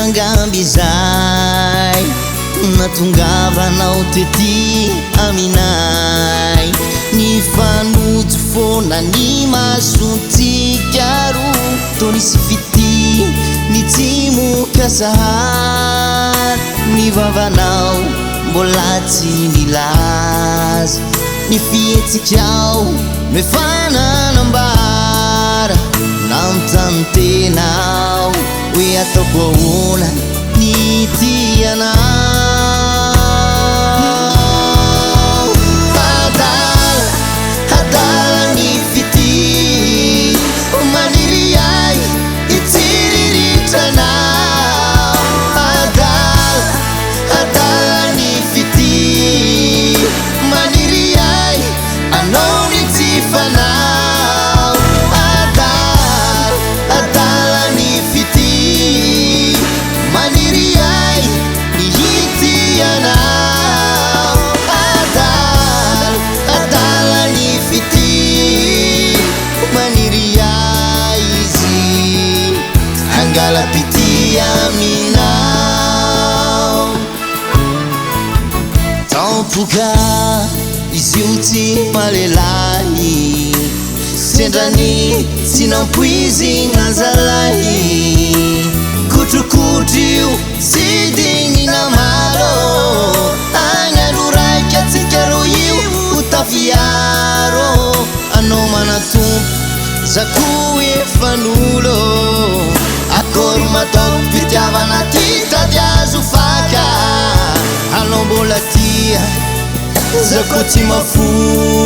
nangambizay natongavanao tety aminay ny fanojo fona ny masontikaro tonisy fity ny tsimokasahar ny vavanao mbola tsy nilaza ny fietsikao mefananambara namtantenao hoe ataoko ahoana ny tianao adala ny fity maniry ay itsiriritranao adala ny fity maniry ay anao ny tifanao adala ny fity maniry ay ny hitianao adala ny fity maniry ay izy angalapity aminao tampoka izy io tsy malelahy sendrany tsy nampoizina zalahy kotrokotro io tsy dignina maro agnano raiky atsikaro io ho tafiaro anao manatompo zako efanolo akory mataoko fitiavana ty tady azo faka anao mbola tia zako tsy mafo